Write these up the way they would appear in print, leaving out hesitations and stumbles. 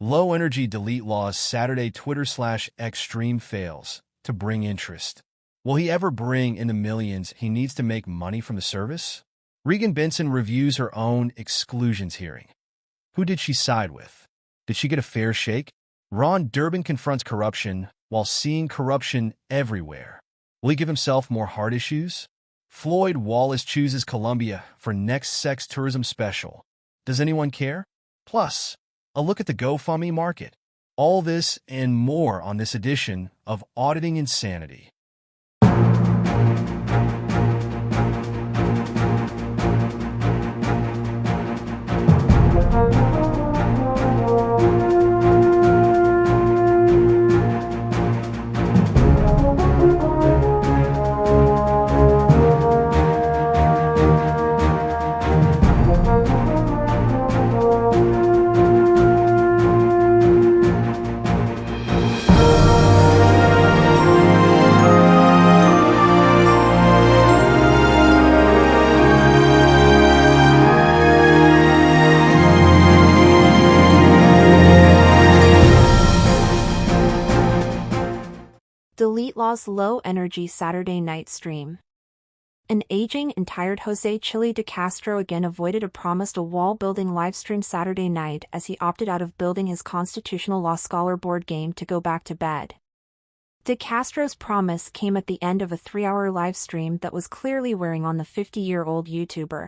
Low-energy delete laws Saturday Twitter/X stream fails to bring interest. Will he ever bring in the millions he needs to make money from the service? Rean Benson reviews her own exclusions hearing. Who did she side with? Did she get a fair shake? Durban confronts corruption while seeing corruption everywhere. Will he give himself more heart issues? Floyd Wallace chooses Colombia for next sex tourism special. Does anyone care? Plus, a look at the GoFundMe market. All this and more on this edition of Auditing Insanity. Delete Law's low-energy Saturday night stream. An aging and tired Jose Chile de Castro again avoided a promised wall-building livestream Saturday night as he opted out of building his constitutional law scholar board game to go back to bed. De Castro's promise came at the end of a 3-hour livestream that was clearly wearing on the 50-year-old YouTuber.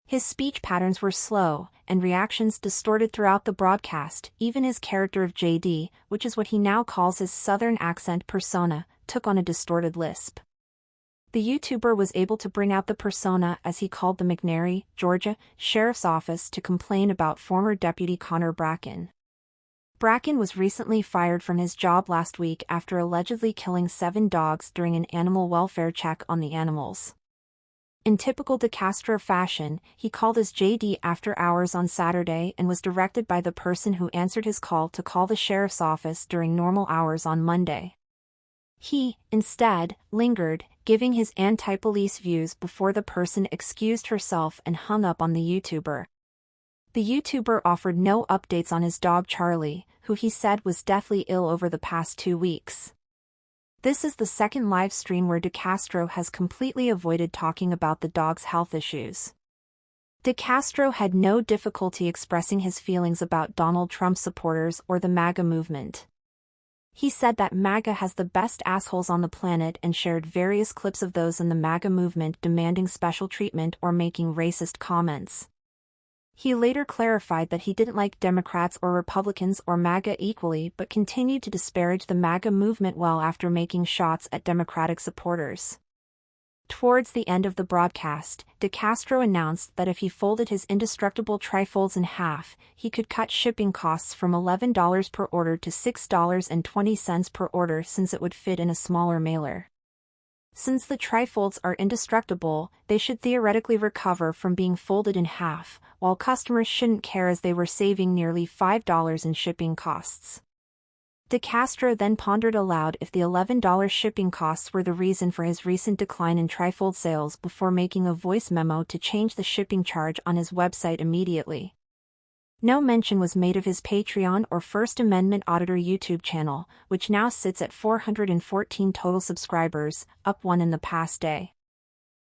His speech patterns were slow, and reactions distorted throughout the broadcast. Even his character of JD, which is what he now calls his southern accent persona, took on a distorted lisp. The YouTuber was able to bring out the persona as he called the McNairy, Georgia, Sheriff's Office to complain about former Deputy Connor Bracken. Bracken was recently fired from his job last week after allegedly killing 7 dogs during an animal welfare check on the animals. In typical De Castro fashion, he called as JD after hours on Saturday and was directed by the person who answered his call to call the sheriff's office during normal hours on Monday. He, instead, lingered, giving his anti-police views before the person excused herself and hung up on the YouTuber. The YouTuber offered no updates on his dog Charlie, who he said was deathly ill over the past 2 weeks. This is the second live stream where De Castro has completely avoided talking about the dog's health issues. De Castro had no difficulty expressing his feelings about Donald Trump supporters or the MAGA movement. He said that MAGA has the best assholes on the planet and shared various clips of those in the MAGA movement demanding special treatment or making racist comments. He later clarified that he didn't like Democrats or Republicans or MAGA equally but continued to disparage the MAGA movement well after making shots at Democratic supporters. Towards the end of the broadcast, De Castro announced that if he folded his indestructible trifolds in half, he could cut shipping costs from $11 per order to $6.20 per order since it would fit in a smaller mailer. Since the trifolds are indestructible, they should theoretically recover from being folded in half, while customers shouldn't care as they were saving nearly $5 in shipping costs. De Castro then pondered aloud if the $11 shipping costs were the reason for his recent decline in trifold sales before making a voice memo to change the shipping charge on his website immediately. No mention was made of his Patreon or First Amendment Auditor YouTube channel, which now sits at 414 total subscribers, up 1 in the past day.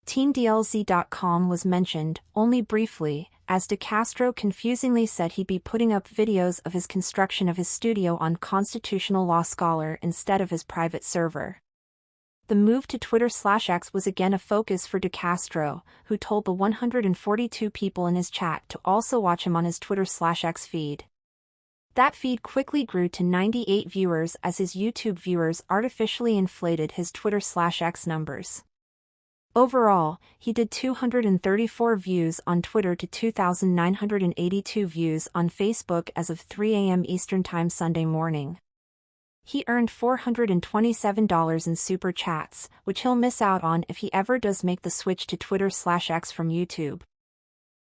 TeamDLZ.com was mentioned, only briefly, as De Castro confusingly said he'd be putting up videos of his construction of his studio on Constitutional Law Scholar instead of his private server. The move to Twitter/X was again a focus for De Castro, who told the 142 people in his chat to also watch him on his Twitter/X feed. That feed quickly grew to 98 viewers as his YouTube viewers artificially inflated his Twitter/X numbers. Overall, he did 234 views on Twitter to 2,982 views on Facebook as of 3 a.m. Eastern Time Sunday morning. He earned $427 in super chats, which he'll miss out on if he ever does make the switch to Twitter/X from YouTube.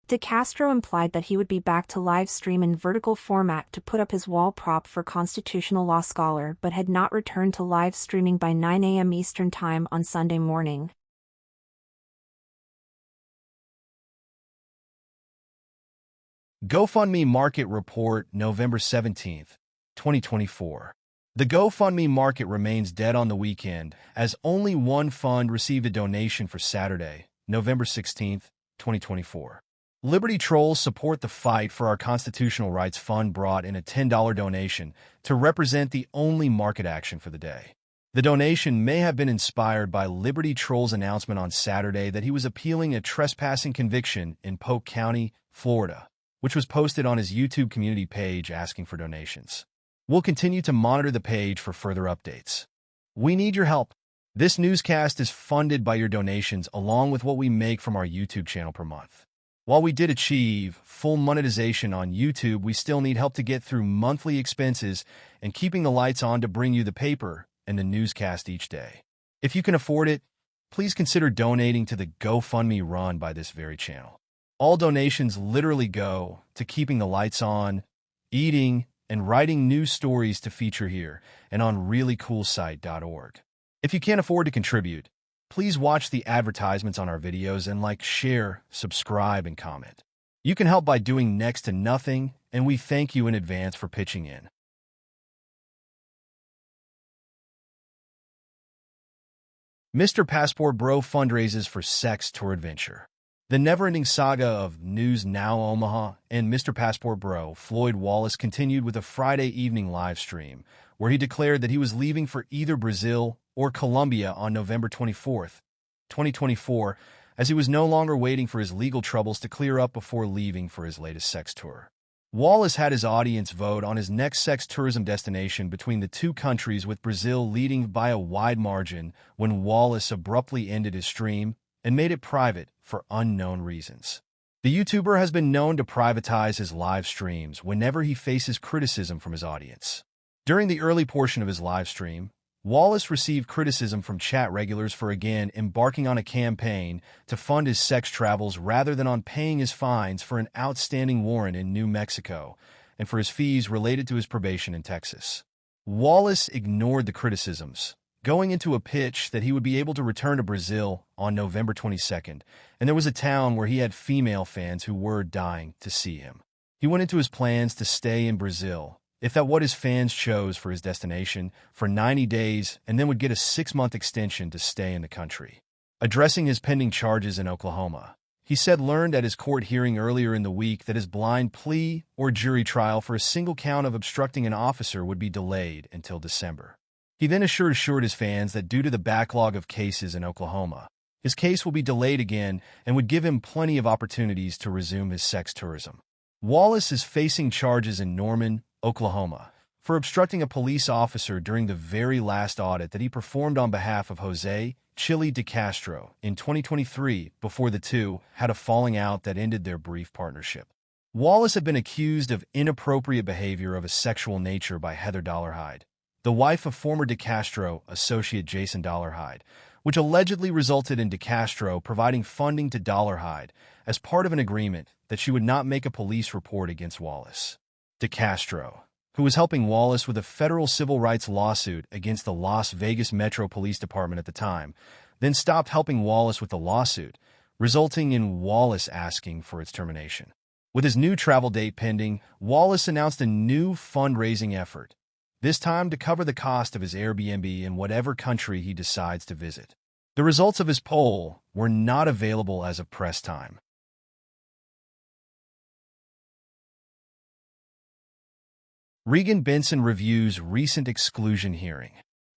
De Castro implied that he would be back to live stream in vertical format to put up his wall prop for Constitutional Law Scholar but had not returned to live streaming by 9 a.m. Eastern Time on Sunday morning. GoFundMe Market Report, November 17, 2024. The GoFundMe market remains dead on the weekend, as only one fund received a donation for Saturday, November 16, 2024. Liberty Trolls Support the Fight for Our Constitutional Rights Fund brought in a $10 donation to represent the only market action for the day. The donation may have been inspired by Liberty Trolls' announcement on Saturday that he was appealing a trespassing conviction in Polk County, Florida, which was posted on his YouTube community page asking for donations. We'll continue to monitor the page for further updates. We need your help. This newscast is funded by your donations along with what we make from our YouTube channel per month. While we did achieve full monetization on YouTube, we still need help to get through monthly expenses and keeping the lights on to bring you the paper and the newscast each day. If you can afford it, please consider donating to the GoFundMe run by this very channel. All donations literally go to keeping the lights on, eating, and writing news stories to feature here and on ReallyCoolSite.org. If you can't afford to contribute, please watch the advertisements on our videos and like, share, subscribe, and comment. You can help by doing next to nothing, and we thank you in advance for pitching in. Mr. Passport Bro fundraises for sex tour adventure. The never-ending saga of News Now Omaha and Mr. Passport Bro, Floyd Wallace, continued with a Friday evening live stream where he declared that he was leaving for either Brazil or Colombia on November 24, 2024, as he was no longer waiting for his legal troubles to clear up before leaving for his latest sex tour. Wallace had his audience vote on his next sex tourism destination between the two countries, with Brazil leading by a wide margin when Wallace abruptly ended his stream and made it private for unknown reasons. The YouTuber has been known to privatize his live streams whenever he faces criticism from his audience. During the early portion of his live stream, Wallace received criticism from chat regulars for again embarking on a campaign to fund his sex travels rather than on paying his fines for an outstanding warrant in New Mexico and for his fees related to his probation in Texas. Wallace ignored the criticisms, going into a pitch that he would be able to return to Brazil on November 22nd, and there was a town where he had female fans who were dying to see him. He went into his plans to stay in Brazil, if that what his fans chose for his destination, for 90 days, and then would get a 6-month extension to stay in the country. Addressing his pending charges in Oklahoma, he said learned at his court hearing earlier in the week that his blind plea or jury trial for a single count of obstructing an officer would be delayed until December. He then assured his fans that due to the backlog of cases in Oklahoma, his case will be delayed again and would give him plenty of opportunities to resume his sex tourism. Wallace is facing charges in Norman, Oklahoma, for obstructing a police officer during the very last audit that he performed on behalf of Jose Chili de Castro in 2023 before the two had a falling out that ended their brief partnership. Wallace had been accused of inappropriate behavior of a sexual nature by Heather Dollarhide, the wife of former de Castro associate Jason Dollarhide, which allegedly resulted in de Castro providing funding to Dollarhide as part of an agreement that she would not make a police report against Wallace. De Castro, who was helping Wallace with a federal civil rights lawsuit against the Las Vegas Metro Police Department at the time, then stopped helping Wallace with the lawsuit, resulting in Wallace asking for its termination. With his new travel date pending, Wallace announced a new fundraising effort, this time to cover the cost of his Airbnb in whatever country he decides to visit. The results of his poll were not available as of press time. Rean Benson reviews recent exclusion hearing.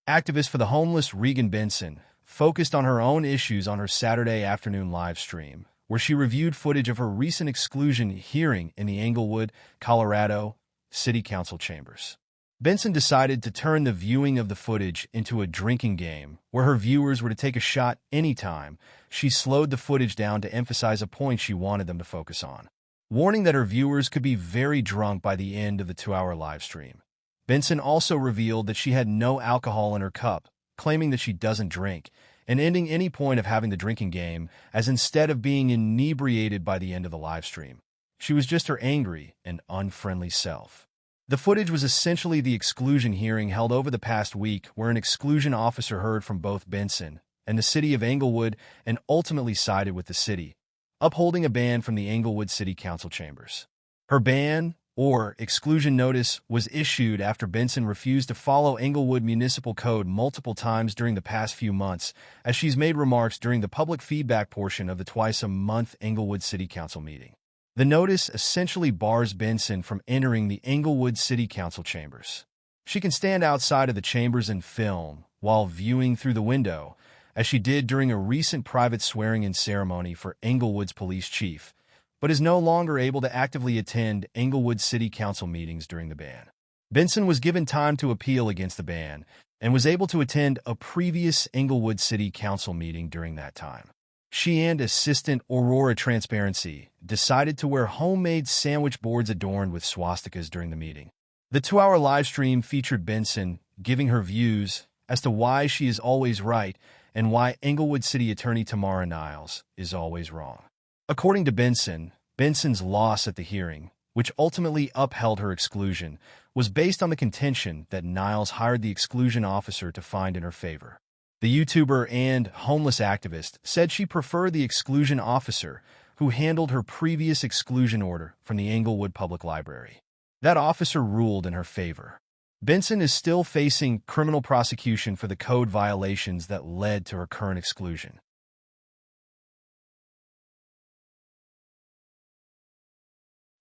Activist for the homeless Rean Benson focused on her own issues on her Saturday afternoon live stream, where she reviewed footage of her recent exclusion hearing in the Englewood, Colorado, City Council chambers. Benson decided to turn the viewing of the footage into a drinking game, where her viewers were to take a shot anytime. She slowed the footage down to emphasize a point she wanted them to focus on, warning that her viewers could be very drunk by the end of the 2-hour live stream. Benson also revealed that she had no alcohol in her cup, claiming that she doesn't drink, and ending any point of having the drinking game, as instead of being inebriated by the end of the live stream, she was just her angry and unfriendly self. The footage was essentially the exclusion hearing held over the past week, where an exclusion officer heard from both Benson and the city of Englewood and ultimately sided with the city, upholding a ban from the Englewood City Council chambers. Her ban, or exclusion notice, was issued after Benson refused to follow Englewood Municipal Code multiple times during the past few months, as she's made remarks during the public feedback portion of the twice-a-month Englewood City Council meeting. The notice essentially bars Benson from entering the Englewood City Council chambers. She can stand outside of the chambers and film while viewing through the window, as she did during a recent private swearing-in ceremony for Englewood's police chief, but is no longer able to actively attend Englewood City Council meetings during the ban. Benson was given time to appeal against the ban and was able to attend a previous Englewood City Council meeting during that time. She and assistant Aurora Transparency decided to wear homemade sandwich boards adorned with swastikas during the meeting. The 2-hour live stream featured Benson giving her views as to why she is always right and why Englewood City Attorney Tamara Niles is always wrong. According to Benson, Benson's loss at the hearing, which ultimately upheld her exclusion, was based on the contention that Niles hired the exclusion officer to find in her favor. The YouTuber and homeless activist said she preferred the exclusion officer who handled her previous exclusion order from the Englewood Public Library. That officer ruled in her favor. Benson is still facing criminal prosecution for the code violations that led to her current exclusion.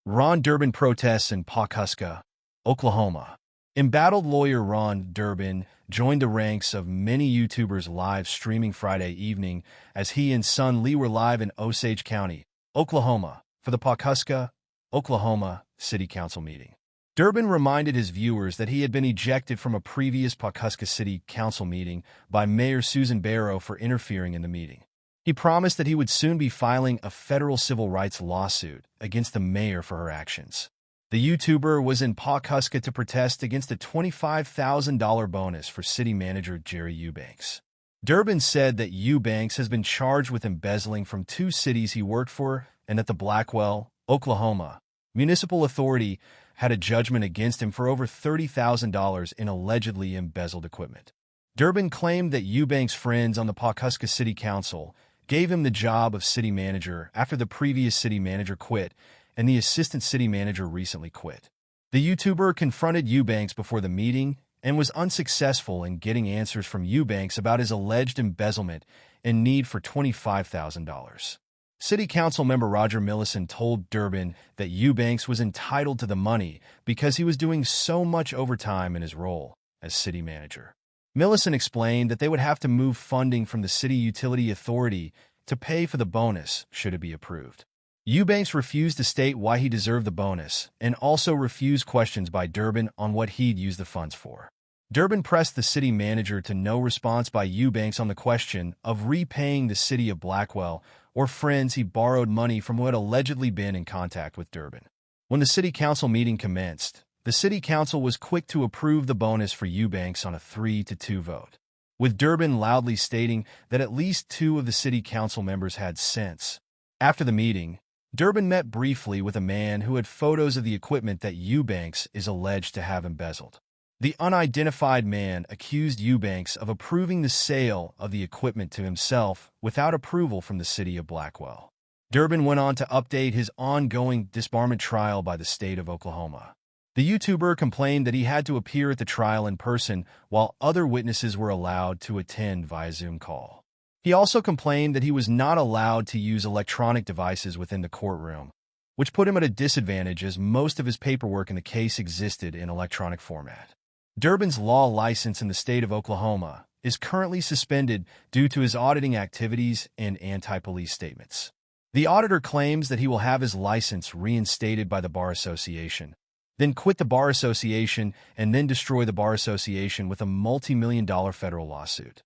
Durban protests in Pawhuska, Oklahoma. Embattled lawyer Rean Durban joined the ranks of many YouTubers live streaming Friday evening as he and son Lee were live in Osage County, Oklahoma, for the Pawhuska, Oklahoma City Council meeting. Durban reminded his viewers that he had been ejected from a previous Pawhuska City Council meeting by Mayor Susan Barrow for interfering in the meeting. He promised that he would soon be filing a federal civil rights lawsuit against the mayor for her actions. The YouTuber was in Pawhuska to protest against a $25,000 bonus for city manager Jerry Eubanks. Durban said that Eubanks has been charged with embezzling from 2 cities he worked for and that the Blackwell, Oklahoma, municipal authority had a judgment against him for over $30,000 in allegedly embezzled equipment. Durban claimed that Eubanks' friends on the Pawhuska City Council gave him the job of city manager after the previous city manager quit and the assistant city manager recently quit. The YouTuber confronted Eubanks before the meeting and was unsuccessful in getting answers from Eubanks about his alleged embezzlement and need for $25,000. City Council member Roger Millison told Durban that Eubanks was entitled to the money because he was doing so much overtime in his role as city manager. Millison explained that they would have to move funding from the City Utility Authority to pay for the bonus should it be approved. Eubanks refused to state why he deserved the bonus and also refused questions by Durban on what he'd use the funds for. Durban pressed the city manager to no response by Eubanks on the question of repaying the city of Blackwell or friends he borrowed money from who had allegedly been in contact with Durban. When the city council meeting commenced, the city council was quick to approve the bonus for Eubanks on a 3-2 vote, with Durban loudly stating that at least 2 of the city council members had sense. After the meeting, Durban met briefly with a man who had photos of the equipment that Eubanks is alleged to have embezzled. The unidentified man accused Eubanks of approving the sale of the equipment to himself without approval from the city of Blackwell. Durban went on to update his ongoing disbarment trial by the state of Oklahoma. The YouTuber complained that he had to appear at the trial in person while other witnesses were allowed to attend via Zoom call. He also complained that he was not allowed to use electronic devices within the courtroom, which put him at a disadvantage as most of his paperwork in the case existed in electronic format. Durban's law license in the state of Oklahoma is currently suspended due to his auditing activities and anti-police statements. The auditor claims that he will have his license reinstated by the Bar Association, then quit the Bar Association and then destroy the Bar Association with a multi-million-dollar federal lawsuit.